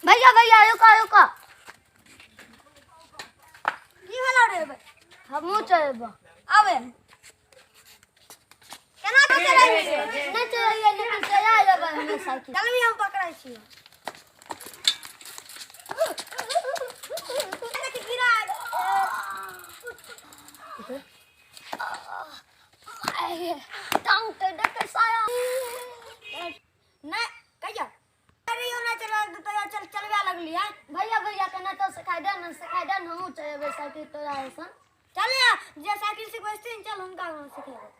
भैया भैया रुका रुका की वाला रे भाई हमहू चलेबा आवे केना चले नहीं चलिए लेकिन चला लेबा हमें साइकिल चल भी हम पकड़ाई छी टांग तो देख साया नहीं कहिया अरे यो ना चला तो चल चलवा लगली है भैया भैया केना तो सिखाई दे हमहू चलेबे साइकिल तोरा ऐसा चल जे साइकिल सिखबे चल उनका सिखेबे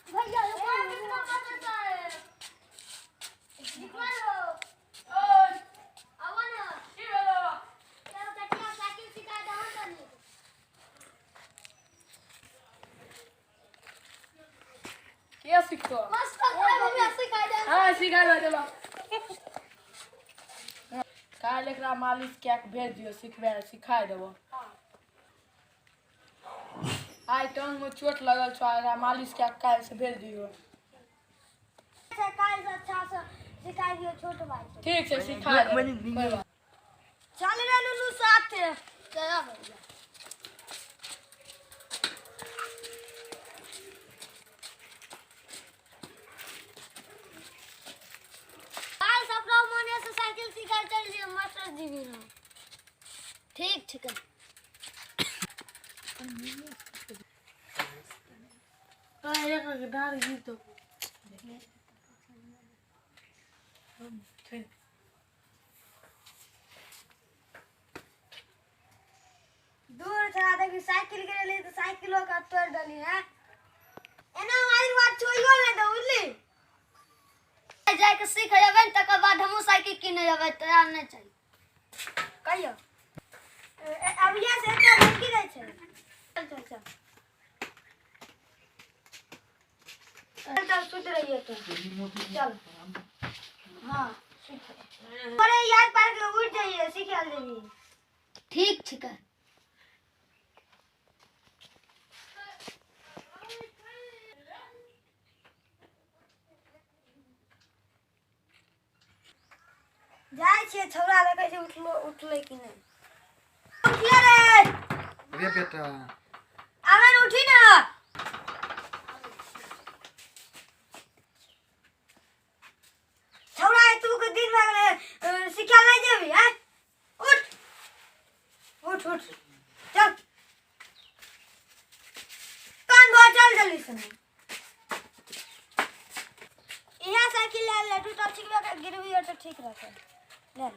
भैया रुको कितना बचता है निकलो ओए आवन की बोलो चलो कटिया साइकिल सिखा दो हम तनी क्या सीखो मस्त भैया सिखा दे हाँ सिखा दो चलो काल एकरा मालिश क्या के भेज दियो सिखा देबो आई टांग में चोट लगल छ एकरा मालिश क्या के काल से भेज दियो काल से अच्छा से सिखा दियो छोट भाई ठीक है सिखा देबो चल रे नुनु साथ चला भैया काल सपना मने से साइकिल सिखा चल लियो मास्टर जी भी ना ठीक ठीक है एक डार गिर तो दूर चला देखी साइकिल गिरली तो साइकिलो का तोड़ डली है एना हमारी बात छोइयो ले दो उल्ली जाए के सीख लेबै तकर बाद हमहू साइकिल किने लेबै तोरा नहीं चाहिए कहियो अब यहाँ से इतना लड़की रहे छे चल चल चल चल सुत रही है तो चल हाँ अरे यार पार के उठ जाइए सिखा देवी ठीक ठीक है जाय छे छौरा देखे छे उठले कि नहीं उठिया रे अरे बेटा आवन उठी ना छौरा तू के दिन भर सिखा नहीं जेबी हैं उठ उठ उठ चल कान धो चल जल्दी से यहाँ साइकिल ले टूटा ठीक लगा गिरवी और तो ठीक रहता ले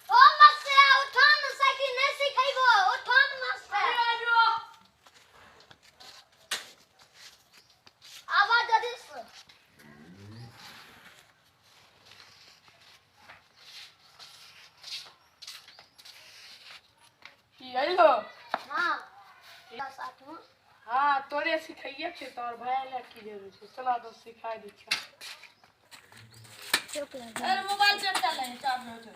ओ मस्त उठा न साइकिल नहीं सिखाइबो उठा न मस्त आवाज जल्दी से हेलो हां 10 8 में हाँ तोरे सिखाइए छे तोर भाई ले की जरूर छे चला तो सिखा दी छ चुप लग अरे मोबाइल चल चल है चार्ज में उठे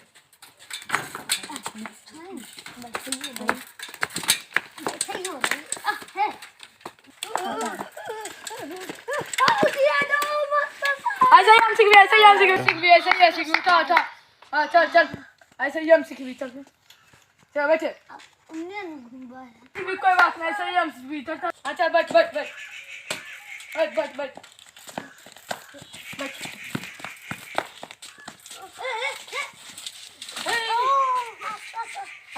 ऐसे हम सीख भी उठा उठा हाँ चल चल ऐसे ही हम सीख भी चल चल बैठे उन्हें घुमा भी कोई बात नहीं ऐसे ही हम सीख भी चल अच्छा बैठ बैठ बैठ बैठ बैठ बैठ बैठ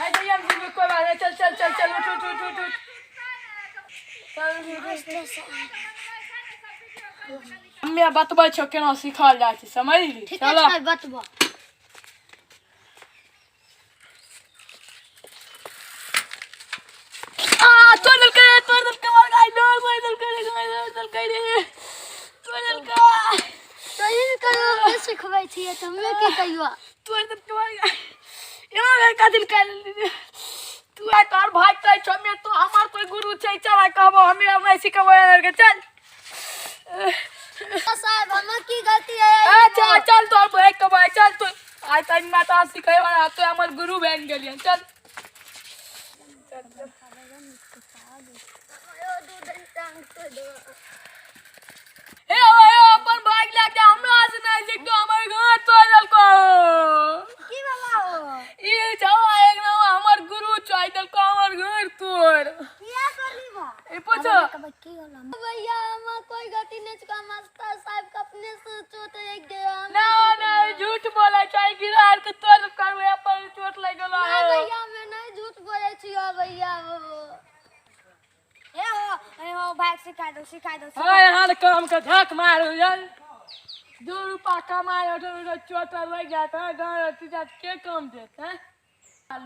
ऐसे ही हम सीख भी कोई बात नहीं चल चल चल चल उठ उठ उठ उठ हमें बतबै छौ केना सिखाल जाइ छै समझली ठीक चलो है बतबा तोड़ दल के मार गाय डोल मार दल के रे तोड़ दल का तो इन करो सिखबै छियै त हमें की कहियो तोड़ दल के मार गाय एना का दिल कर तू आ तोर भाई तै छ में तो हमार कोई गुरु छै चला कहबो हमें सिखबै के चल साहब हम की गलती है अच्छा चल तो बैग कमाए चल तू आज तक माता सिखाए वाला तो हमर गुरु बन गेलियन चल हे ओए अपन भाग लाके हमरा से नहीं जे तो हमर घर तोड़ को की बाबा हो ई जावा एक ना हमर गुरु चाइ दल को हमर घर तोड़ किया करली बा ए पूछो की होला भैया हम कोई गलती नहीं का मास्टर साहब का अपने से चोट लग गया ना ना झूठ बोला चाइ गिरार के तोड़ करवे अपन चोट लग गेलो ना भैया मैं नहीं झूठ बोले छियो भैया ए हो भाई सिखा दो हाय हाल काम का झक मारो यार 2 रुपया कमाए और चोट लग जाता है गाँव के काम देता है